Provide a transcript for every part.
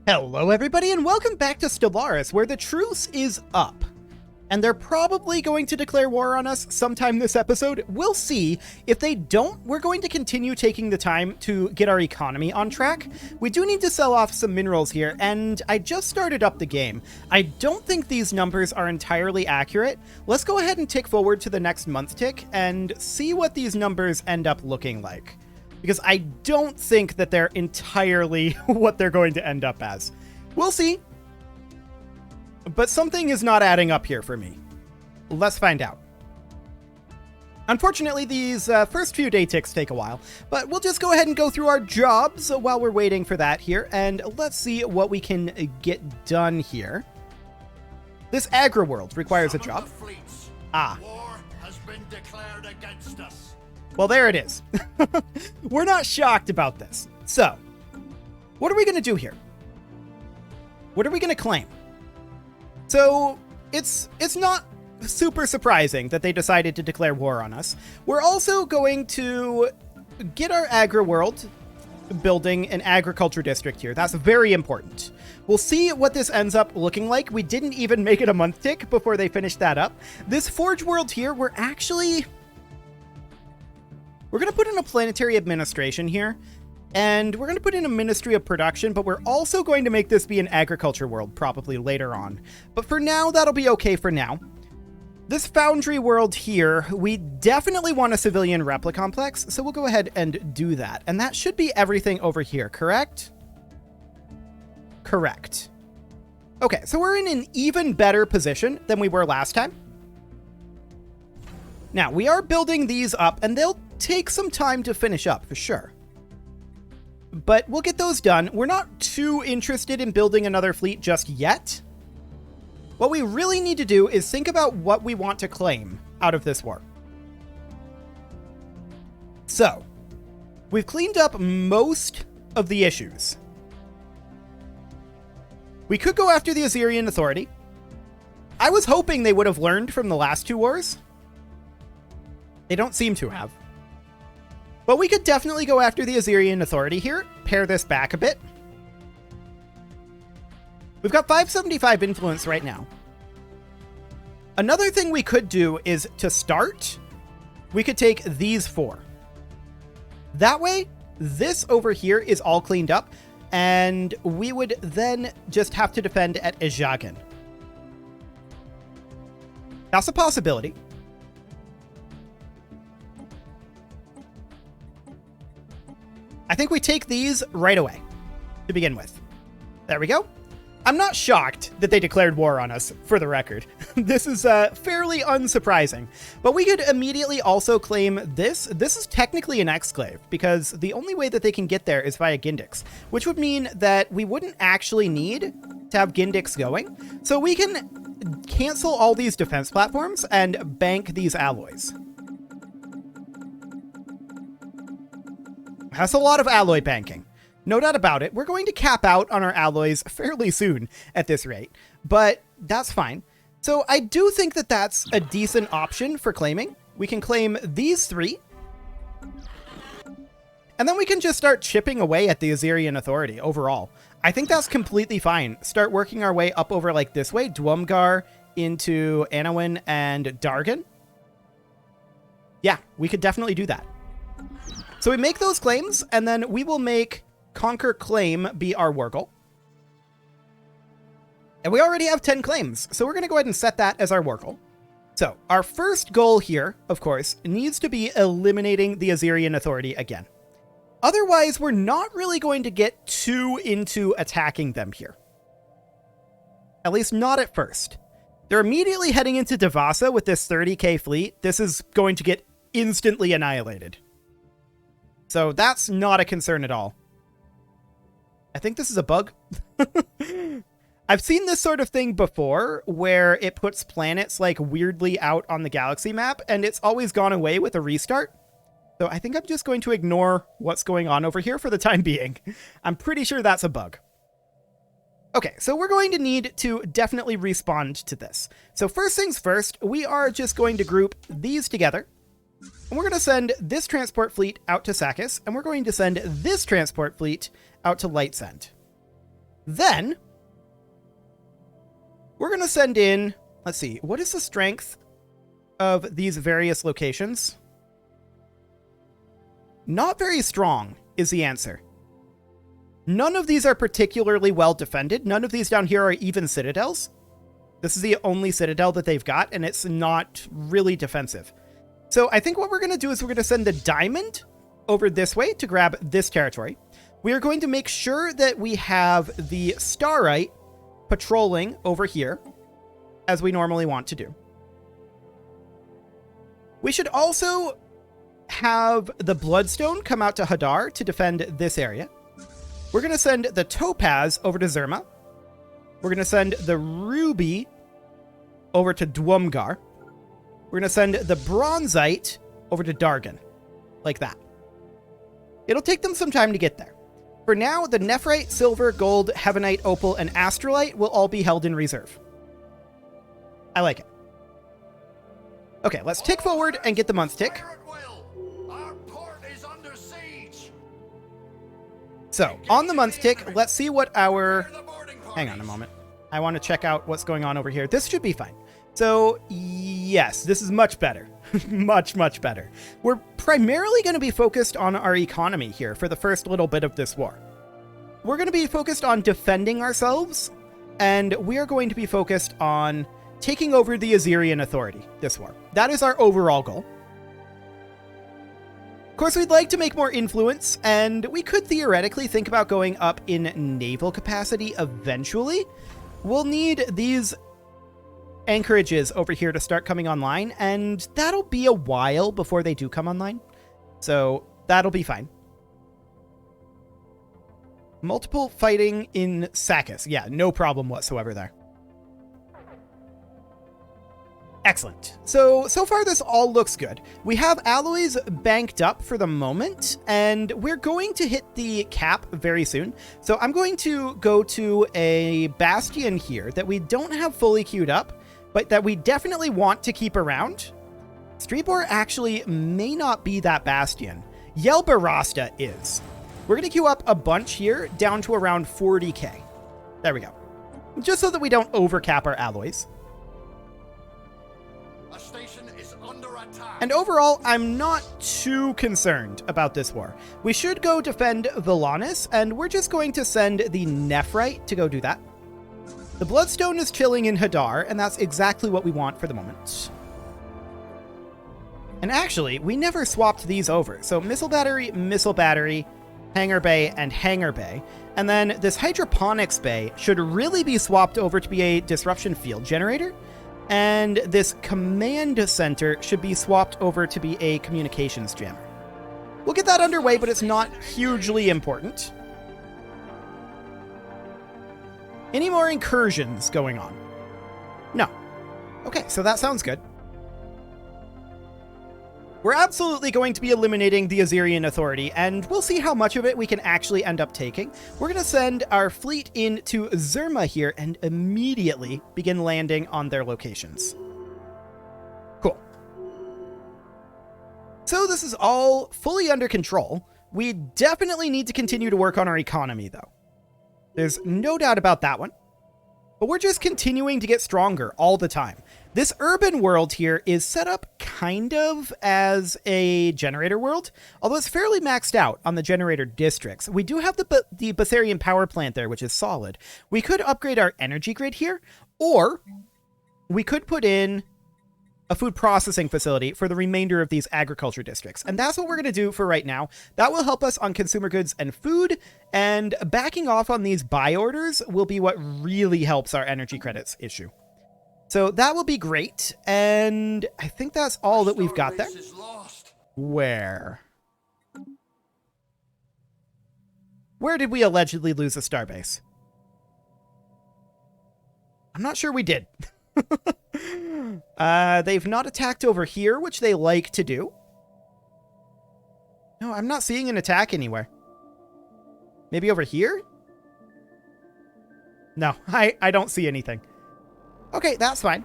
Hello everybody and welcome back to Stellaris, where the truce is up. And they're probably going to declare war on us sometime this episode. We'll see. If they don't, we're going to continue taking the time to get our economy on track. We do need to sell off some minerals here, and I just started up the game. I don't think these numbers are entirely accurate. Let's go ahead and tick forward to the next month tick and see what these numbers end up looking like. Because I don't think that they're entirely what they're going to end up as. We'll see. But something is not adding up here for me. Let's find out. Unfortunately, these first few day ticks take a while, but we'll just go ahead and go through our jobs while we're waiting for that here, and let's see what we can get done here. This agri world requires a job. War has been declared against us. Well, there it is. We're not shocked about this. So, what are we going to do here? What are we going to claim? So, it's not super surprising that they decided to declare war on us. We're also going to get our agri world building an agriculture district here. That's very important. We'll see what this ends up looking like. We didn't even make it a month tick before they finished that up. This forge world here, we're going to put in a planetary administration here, and we're going to put in a ministry of production, but we're also going to make this be an agriculture world probably later on. But for now, that'll be okay for now. This foundry world here, we definitely want a civilian replica complex, so we'll go ahead and do that. And that should be everything over here, correct? Correct. Okay, so we're in an even better position than we were last time. Now, we are building these up, and they'll take some time to finish up, for sure. But we'll get those done. We're not too interested in building another fleet just yet. What we really need to do is think about what we want to claim out of this war. So, we've cleaned up most of the issues. We could go after the Assyrian Authority. I was hoping they would have learned from the last two wars. They don't seem to have. But we could definitely go after the Assyrian Authority here. Pare this back a bit. We've got 575 influence right now. Another thing we could do is, to start, we could take these four. That way, this over here is all cleaned up, and we would then just have to defend at Ejagan. That's a possibility. I think we take these right away to begin with. There we go. I'm not shocked that they declared war on us, for the record. This is fairly unsurprising. But we could immediately also claim this. This is technically an exclave, because the only way that they can get there is via Gindix, which would mean that we wouldn't actually need to have Gindix going. So we can cancel all these defense platforms and bank these alloys. That's a lot of alloy banking. No doubt about it. We're going to cap out on our alloys fairly soon at this rate, but that's fine. So I do think that that's a decent option for claiming. We can claim these three, and then we can just start chipping away at the Assyrian Authority overall. I think that's completely fine. Start working our way up over like this way, Dwumgar into Anowin and Dargan. Yeah, we could definitely do that. So we make those claims, and then we will make Conquer Claim be our war goal. And we already have 10 claims, so we're going to go ahead and set that as our war goal. So our first goal here, of course, needs to be eliminating the Assyrian Authority again. Otherwise, we're not really going to get too into attacking them here. At least not at first. They're immediately heading into Devasa with this 30k fleet. This is going to get instantly annihilated. So that's not a concern at all. I think this is a bug. I've seen this sort of thing before, where it puts planets like weirdly out on the galaxy map, and it's always gone away with a restart. So I think I'm just going to ignore what's going on over here for the time being. I'm pretty sure that's a bug. Okay, so we're going to need to definitely respond to this. So first things first, we are just going to group these together. And we're going to send this transport fleet out to Sakis, and we're going to send this transport fleet out to Lightsend. Then we're going to send in, let's see, what is the strength of these various locations? Not very strong is the answer. None of these are particularly well defended. None of these down here are even citadels. This is the only citadel that they've got, and it's not really defensive. So I think what we're going to do is we're going to send the diamond over this way to grab this territory. We are going to make sure that we have the starite patrolling over here, as we normally want to do. We should also have the bloodstone come out to Hadar to defend this area. We're going to send the topaz over to Zerma. We're going to send the ruby over to Dwumgar. We're going to send the bronzite over to Dargan. Like that. It'll take them some time to get there. For now, the nephrite, silver, gold, heavenite, opal, and astrolite will all be held in reserve. I like it. Okay, let's tick forward and get the month tick. Our port is under siege. So, on the month tick, let's see what our... Hang on a moment. I want to check out what's going on over here. This should be fine. So, yes, this is much better. much, much better. We're primarily going to be focused on our economy here for the first little bit of this war. We're going to be focused on defending ourselves, and we are going to be focused on taking over the Assyrian authority this war. That is our overall goal. Of course, we'd like to make more influence, and we could theoretically think about going up in naval capacity eventually. We'll need these anchorages over here to start coming online, and that'll be a while before they do come online. So that'll be fine. Multiple fighting in Sakis. Yeah, no problem whatsoever there. Excellent. So far this all looks good. We have alloys banked up for the moment, and we're going to hit the cap very soon. So I'm going to go to a bastion here that we don't have fully queued up, but that we definitely want to keep around. Strebor actually may not be that bastion. Yelbarasta is. We're going to queue up a bunch here down to around 40k. There we go. Just so that we don't overcap our alloys. A station is under attack. And overall, I'm not too concerned about this war. We should go defend Villanis, and we're just going to send the Nephrite to go do that. The Bloodstone is chilling in Hadar, and that's exactly what we want for the moment. And actually, we never swapped these over. So Missile Battery, Hangar Bay, and Hangar Bay. And then this Hydroponics Bay should really be swapped over to be a Disruption Field Generator. And this Command Center should be swapped over to be a Communications Jammer. We'll get that underway, but it's not hugely important. Any more incursions going on? No. Okay, so that sounds good. We're absolutely going to be eliminating the Assyrian authority, and we'll see how much of it we can actually end up taking. We're going to send our fleet into Zerma here and immediately begin landing on their locations. Cool. So this is all fully under control. We definitely need to continue to work on our economy, though. There's no doubt about that one. But we're just continuing to get stronger all the time. This urban world here is set up kind of as a generator world, although it's fairly maxed out on the generator districts. We do have the Bessarian power plant there, which is solid. We could upgrade our energy grid here, or we could put in a food processing facility for the remainder of these agriculture districts. And that's what we're going to do for right now. That will help us on consumer goods and food, and backing off on these buy orders will be what really helps our energy credits issue. So that will be great, and I think that's all that we've got there. Where did we allegedly lose a starbase? I'm not sure we did. They've not attacked over here, which they like to do. No, I'm not seeing an attack anywhere. Maybe over here? No, I don't see anything. Okay, that's fine.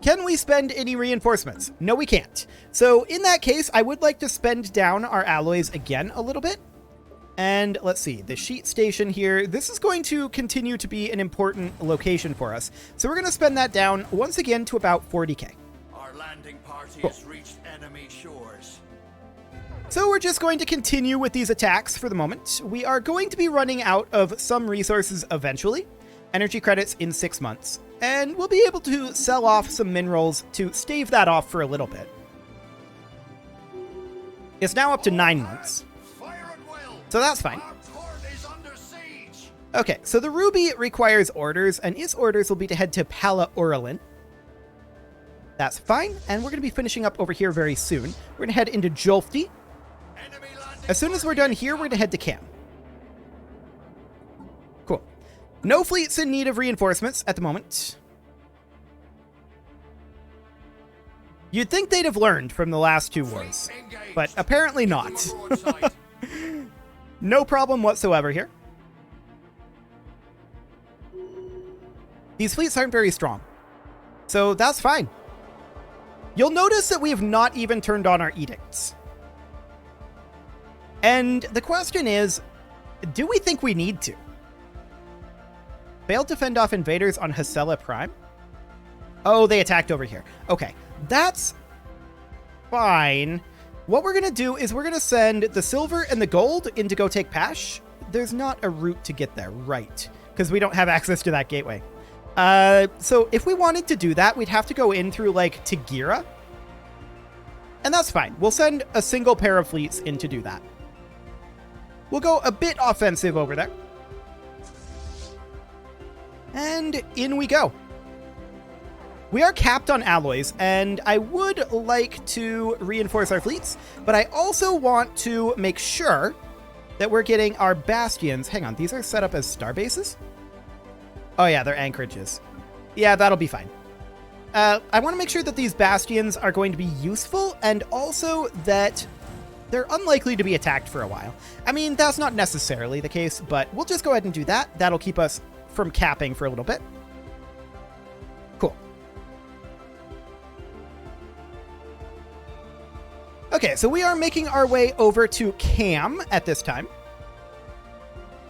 Can we spend any reinforcements? No, we can't. So in that case, I would like to spend down our alloys again a little bit. And let's see, the sheet station here, this is going to continue to be an important location for us. So we're going to spend that down once again to about 40k. Our landing party has reached enemy shores. So we're just going to continue with these attacks for the moment. We are going to be running out of some resources eventually, energy credits in 6 months, and we'll be able to sell off some minerals to stave that off for a little bit. It's now up to 9 months. So that's fine. Okay, so the ruby requires orders, and its orders will be to head to Pala Orlin. That's fine, and we're going to be finishing up over here very soon. We're going to head into Jolfti. As soon as we're done here, we're going to head to Cam. Cool. No fleets in need of reinforcements at the moment. You'd think they'd have learned from the last 2 wars, but apparently not. No problem whatsoever here. These fleets aren't very strong, so that's fine. You'll notice that we have not even turned on our edicts. And the question is, do we think we need to? Failed to fend off invaders on Hasela Prime? Oh, they attacked over here. Okay, that's fine. What we're going to do is we're going to send the silver and the gold in to go take Pash. There's not a route to get there, right? Because we don't have access to that gateway. So if we wanted to do that, we'd have to go in through, like, Tagira. And that's fine. We'll send a single pair of fleets in to do that. We'll go a bit offensive over there. And in we go. We are capped on alloys, and I would like to reinforce our fleets, but I also want to make sure that we're getting our bastions. Hang on, these are set up as star bases? Oh yeah, they're anchorages. Yeah, that'll be fine. I want to make sure that these bastions are going to be useful, and also that they're unlikely to be attacked for a while. I mean, that's not necessarily the case, but we'll just go ahead and do that. That'll keep us from capping for a little bit. Cool. Okay, so we are making our way over to Cam at this time.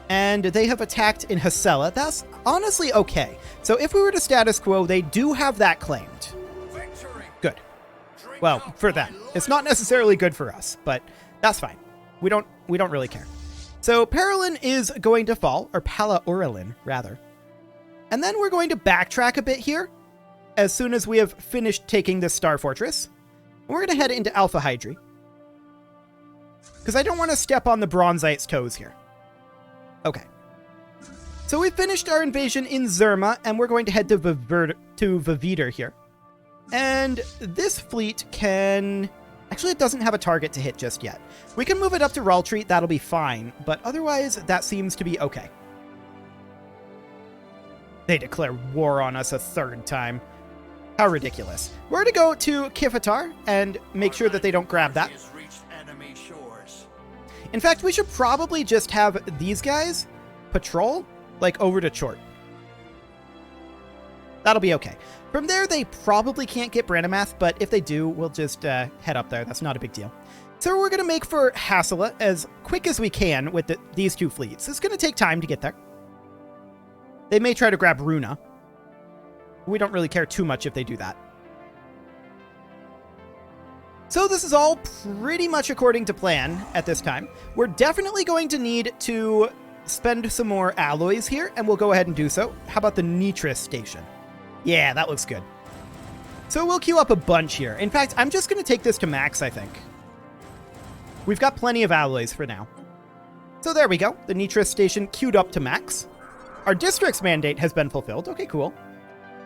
And they have attacked in Hasela. That's honestly okay. So if we were to status quo, they do have that claimed. Good. Well, for them. It's not necessarily good for us, but that's fine. We don't really care. So Paralin is going to fall, or Pala Orlin, rather. And then we're going to backtrack a bit here as soon as we have finished taking this Star Fortress. We're going to head into Alpha Hydri, because I don't want to step on the Bronzite's toes here. Okay. So we've finished our invasion in Zerma, and we're going to head to Vaviter here. And this fleet can... Actually, it doesn't have a target to hit just yet. We can move it up to Raltreat, that'll be fine, but otherwise, that seems to be okay. They declare war on us a 3rd time. How ridiculous. We're going to go to Kifatar and make sure that they don't grab that. In fact, we should probably just have these guys patrol, like, over to Chort. That'll be okay. From there, they probably can't get Branamath, but if they do, we'll just head up there. That's not a big deal. So we're going to make for Hasela as quick as we can with these 2 fleets. It's going to take time to get there. They may try to grab Runa. We don't really care too much if they do that. So this is all pretty much according to plan at this time. We're definitely going to need to spend some more alloys here, and we'll go ahead and do so. How about the Nitris station? Yeah, that looks good. So we'll queue up a bunch here. In fact, I'm just going to take this to max, I think. We've got plenty of alloys for now. So there we go. The Nitris station queued up to max. Our district's mandate has been fulfilled. Okay, cool.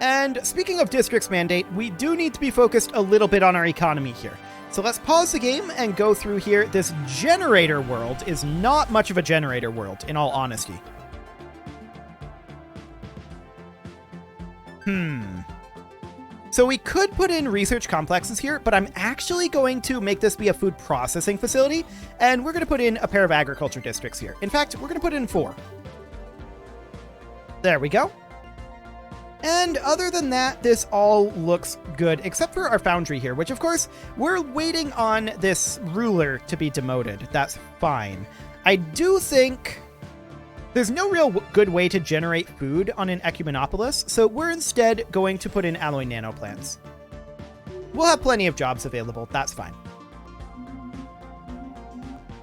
And speaking of district's mandate, we do need to be focused a little bit on our economy here. So let's pause the game and go through here. This generator world is not much of a generator world, in all honesty. So we could put in research complexes here, but I'm actually going to make this be a food processing facility, and we're going to put in a pair of agriculture districts here. In fact, we're going to put in 4. There we go. And other than that, this all looks good, except for our foundry here, which of course, we're waiting on this ruler to be demoted. That's fine. I do think there's no real good way to generate food on an Ecumenopolis, so we're instead going to put in alloy nanoplants. We'll have plenty of jobs available, that's fine.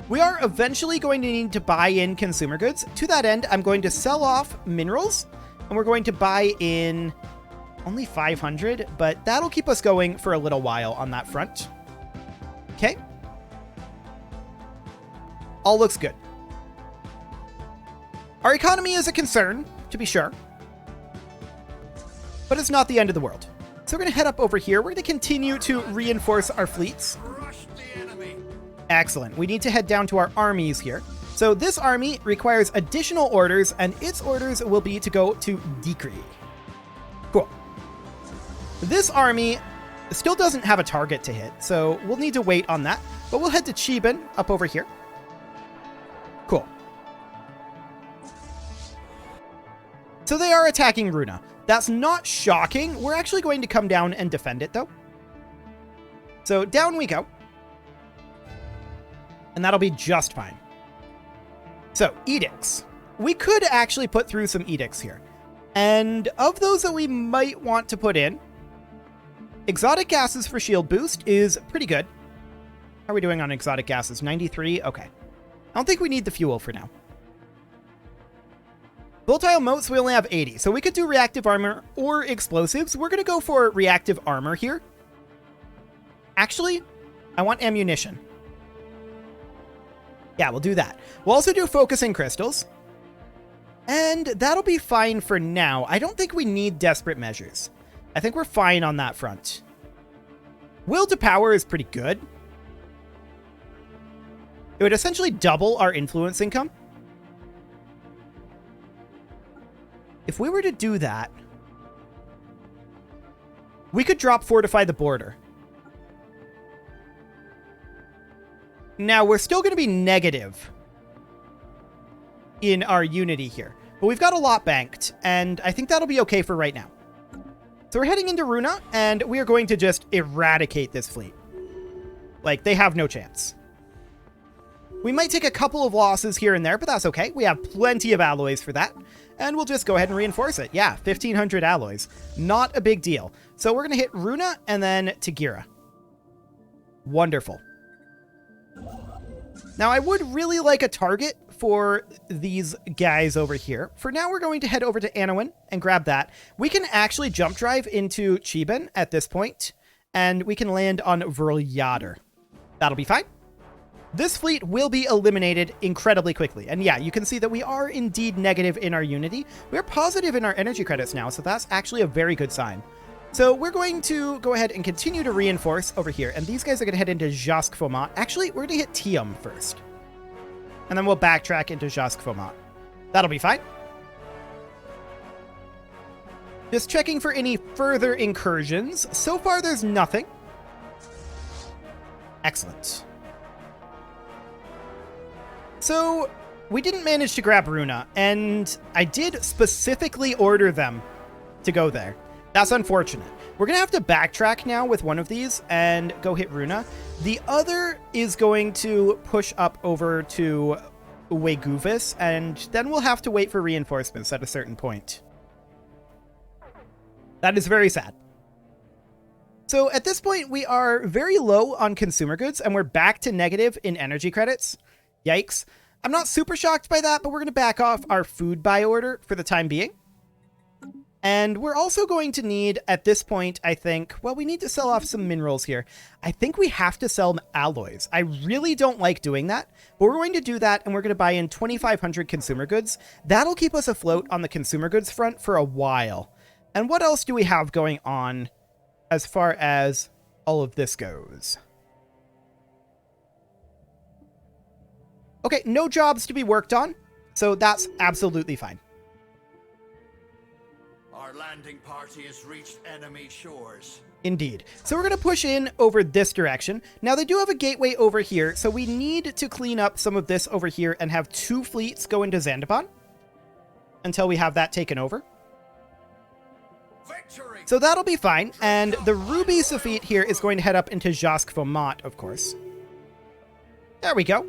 We are eventually going to need to buy in consumer goods. To that end, I'm going to sell off minerals, and we're going to buy in only 500, but that'll keep us going for a little while on that front. Okay. All looks good. Our economy is a concern, to be sure, but it's not the end of the world. So we're going to head up over here. We're going to continue to reinforce our fleets. Crush the enemy. Excellent. We need to head down to our armies here. So this army requires additional orders, and its orders will be to go to Decree. Cool. This army still doesn't have a target to hit, so we'll need to wait on that. But we'll head to Chiban up over here. Cool. So they are attacking Runa. That's not shocking. We're actually going to come down and defend it, though. So down we go. And that'll be just fine. So, edicts. We could actually put through some edicts here. And of those that we might want to put in, exotic gases for shield boost is pretty good. How are we doing on exotic gases? 93? Okay. I don't think we need the fuel for now. Volatile motes, we only have 80, so we could do reactive armor or explosives. We're going to go for reactive armor here. Actually, I want ammunition. Yeah, we'll do that. We'll also do focusing crystals. And that'll be fine for now. I don't think we need desperate measures. I think we're fine on that front. Will to power is pretty good. It would essentially double our influence income. If we were to do that, we could drop Fortify the Border. Now, we're still going to be negative in our unity here, but we've got a lot banked, and I think that'll be okay for right now. So we're heading into Runa, and we are going to just eradicate this fleet. Like, they have no chance. We might take a couple of losses here and there, but that's okay. We have plenty of alloys for that. And we'll just go ahead and reinforce it. Yeah, 1,500 alloys. Not a big deal. So we're going to hit Runa and then Tagira. Wonderful. Now, I would really like a target for these guys over here. For now, we're going to head over to Anowin and grab that. We can actually jump drive into Chiban at this point, and we can land on Verljader. That'll be fine. This fleet will be eliminated incredibly quickly. And yeah, you can see that we are indeed negative in our unity. We're positive in our energy credits now, so that's actually a very good sign. So we're going to go ahead and continue to reinforce over here. And these guys are going to head into Jask-Fomat. Actually, we're going to hit Tium first. And then we'll backtrack into Jask-Fomat. That'll be fine. Just checking for any further incursions. So far, there's nothing. Excellent. So, we didn't manage to grab Runa, and I did specifically order them to go there. That's unfortunate. We're going to have to backtrack now with one of these and go hit Runa. The other is going to push up over to Weguvis, and then we'll have to wait for reinforcements at a certain point. That is very sad. So at this point, we are very low on consumer goods, and we're back to negative in energy credits. Yikes. I'm not super shocked by that, but we're going to back off our food buy order for the time being. And we're also going to need, at this point, I think, well, we need to sell off some minerals here. I think we have to sell alloys. I really don't like doing that, but we're going to do that, and we're going to buy in 2,500 consumer goods. That'll keep us afloat on the consumer goods front for a while. And what else do we have going on as far as all of this goes? Okay, no jobs to be worked on, so that's absolutely fine. Our landing party has reached enemy shores. Indeed. So we're going to push in over this direction. Now, they do have a gateway over here, so we need to clean up some of this over here and have 2 fleets go into Zandaban until we have that taken over. Victory! So that'll be fine, and the Ruby Safit here is going to head up into Jask-Fomat, of course. There we go.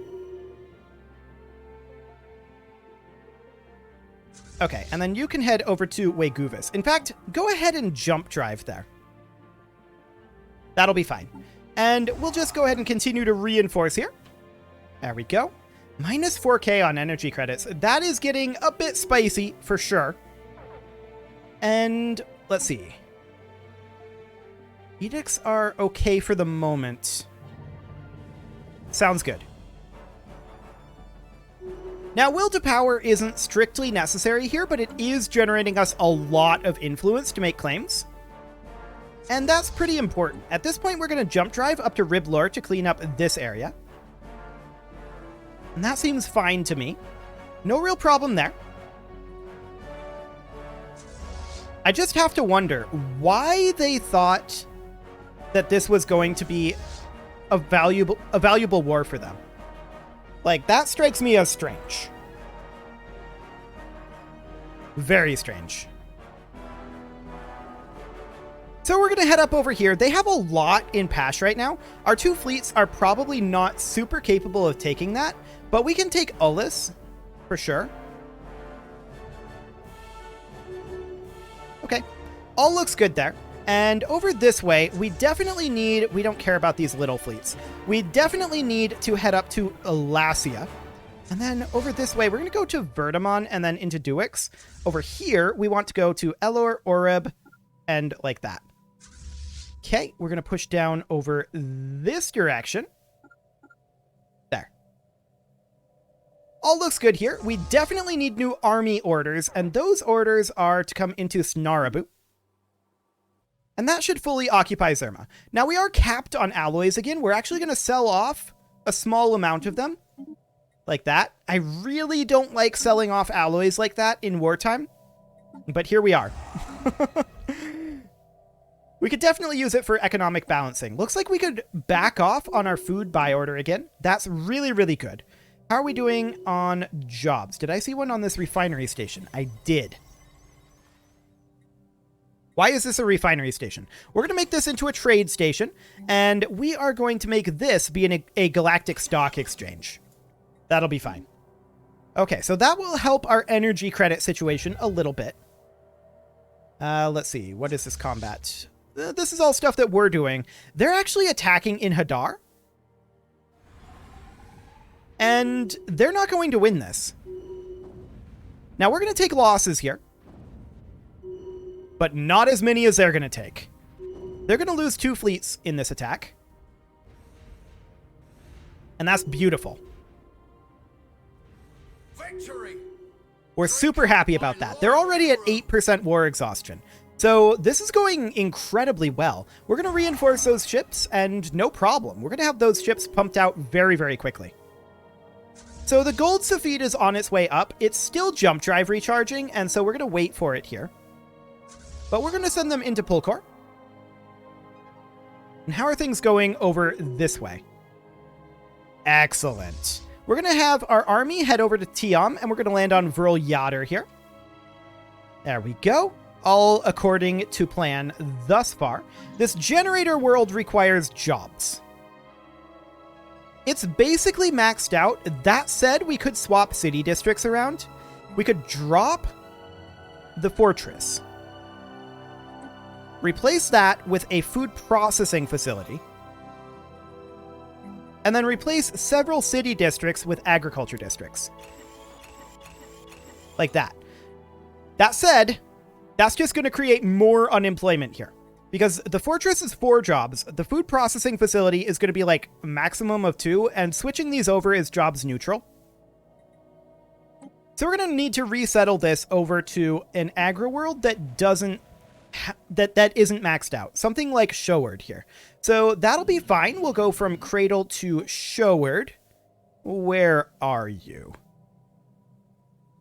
Okay, and then you can head over to Weguvis. In fact, go ahead and jump drive there. That'll be fine. And we'll just go ahead and continue to reinforce here. There we go. Minus 4K on energy credits. That is getting a bit spicy, for sure. And let's see. Edicts are okay for the moment. Sounds good. Now, will to power isn't strictly necessary here, but it is generating us a lot of influence to make claims. And that's pretty important. At this point, we're going to jump drive up to Riblor to clean up this area. And that seems fine to me. No real problem there. I just have to wonder why they thought that this was going to be a valuable war for them. Like, that strikes me as strange. Very strange. So we're going to head up over here. They have a lot in Pash right now. Our two fleets are probably not super capable of taking that, but we can take Ullus for sure. Okay, all looks good there. And over this way, we definitely need... We don't care about these little fleets. We definitely need to head up to Elasia. And then over this way, we're going to go to Verdamon and then into Duix. Over here, we want to go to Elor, Oreb, and like that. Okay, we're going to push down over this direction. There. All looks good here. We definitely need new army orders, and those orders are to come into Snarabu. And that should fully occupy Zerma. Now, we are capped on alloys again. We're actually going to sell off a small amount of them. Like that. I really don't like selling off alloys like that in wartime. But here we are. We could definitely use it for economic balancing. Looks like we could back off on our food buy order again. That's really, really good. How are we doing on jobs? Did I see one on this refinery station? I did. Why is this a refinery station? We're going to make this into a trade station, and we are going to make this be a galactic stock exchange. That'll be fine. Okay, so that will help our energy credit situation a little bit. Let's see. What is this combat? This is all stuff that we're doing. They're actually attacking in Hadar. And they're not going to win this. Now, we're going to take losses here. But not as many as they're going to take. They're going to lose 2 fleets in this attack. And that's beautiful. Victory! We're super happy about that. They're already at 8% war exhaustion. So this is going incredibly well. We're going to reinforce those ships, and no problem. We're going to have those ships pumped out very, very quickly. So the gold Safid is on its way up. It's still jump drive recharging, and so we're going to wait for it here. But we're going to send them into Pulkor. And how are things going over this way? Excellent. We're going to have our army head over to Tiam, and we're going to land on Vril Yader here. There we go. All according to plan thus far. This generator world requires jobs. It's basically maxed out. That said, we could swap city districts around. We could drop the fortress. Replace that with a food processing facility. And then replace several city districts with agriculture districts. Like that. That said, that's just going to create more unemployment here. Because the fortress is 4 jobs. The food processing facility is going to be like a maximum of 2. And switching these over is jobs neutral. So we're going to need to resettle this over to an agri world that doesn't that isn't maxed out. Something like Showard here. So that'll be fine. We'll go from Cradle to Showard. Where are you?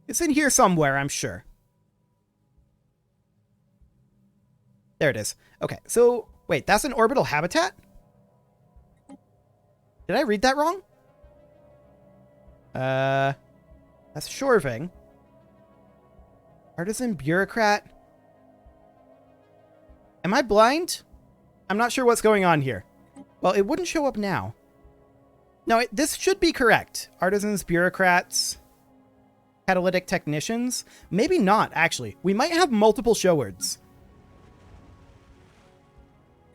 It's in here somewhere, I'm sure. There it is. Okay, so wait, that's an orbital habitat? Did I read that wrong? That's Shorving. Artisan bureaucrat. Am I blind? I'm not sure what's going on here. Well, it wouldn't show up now. No, this should be correct. Artisans, bureaucrats. Catalytic technicians? Maybe not, actually. We might have multiple showwards.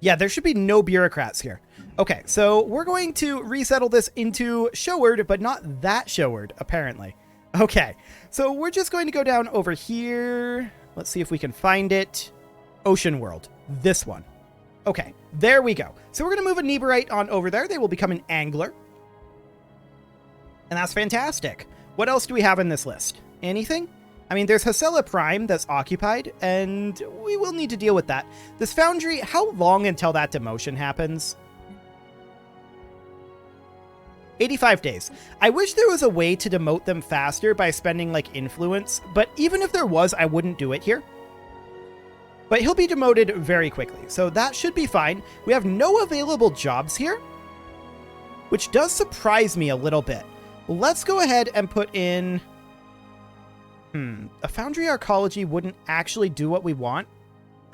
Yeah, there should be no bureaucrats here. Okay, so we're going to resettle this into showward, but not that showward, apparently. Okay, so we're just going to go down over here. Let's see if we can find it. Ocean World. This one. Okay, there we go. So we're going to move a Neberite on over there. They will become an angler. And that's fantastic. What else do we have in this list? Anything? I mean, there's Hasela Prime that's occupied, and we will need to deal with that. This foundry, how long until that demotion happens? 85 days. I wish there was a way to demote them faster by spending, like, influence, but even if there was, I wouldn't do it here. But he'll be demoted very quickly, so that should be fine. We have no available jobs here, which does surprise me a little bit. Let's go ahead and put in... a foundry arcology wouldn't actually do what we want.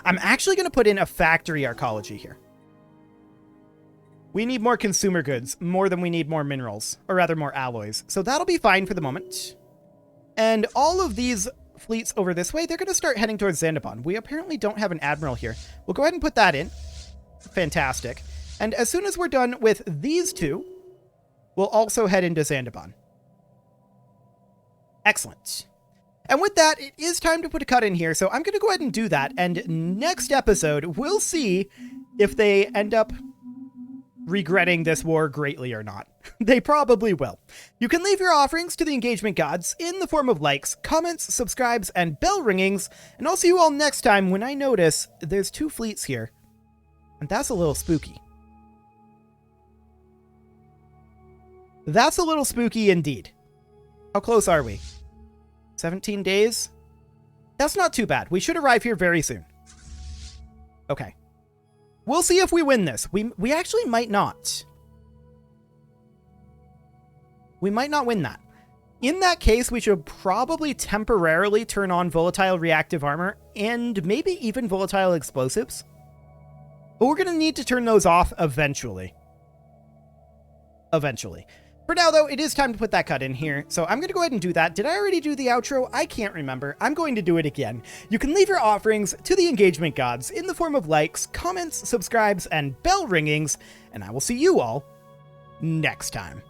I'm actually going to put in a factory arcology here. We need more consumer goods, more than we need more minerals, or rather more alloys. So that'll be fine for the moment. And all of these fleets over this way, they're going to start heading towards Zandabon. We apparently don't have an admiral here. We'll go ahead and put that in. Fantastic. And as soon as we're done with these two, we'll also head into Zandabon. Excellent. And with that, it is time to put a cut in here, so I'm going to go ahead and do that, and next episode, we'll see if they end up regretting this war greatly or not. They probably will. You can leave your offerings to the engagement gods in the form of likes, comments, subscribes, and bell ringings, and I'll see you all next time when I notice there's 2 fleets here, and that's a little spooky. That's a little spooky indeed. How close are we? 17 days? That's not too bad. We should arrive here very soon. Okay. We'll see if we win this. We actually might not. We might not win that. In that case, we should probably temporarily turn on volatile reactive armor and maybe even volatile explosives. But we're going to need to turn those off eventually. Eventually. For now, though, it is time to put that cut in here, so I'm going to go ahead and do that. Did I already do the outro? I can't remember. I'm going to do it again. You can leave your offerings to the engagement gods in the form of likes, comments, subscribes, and bell ringings, and I will see you all next time.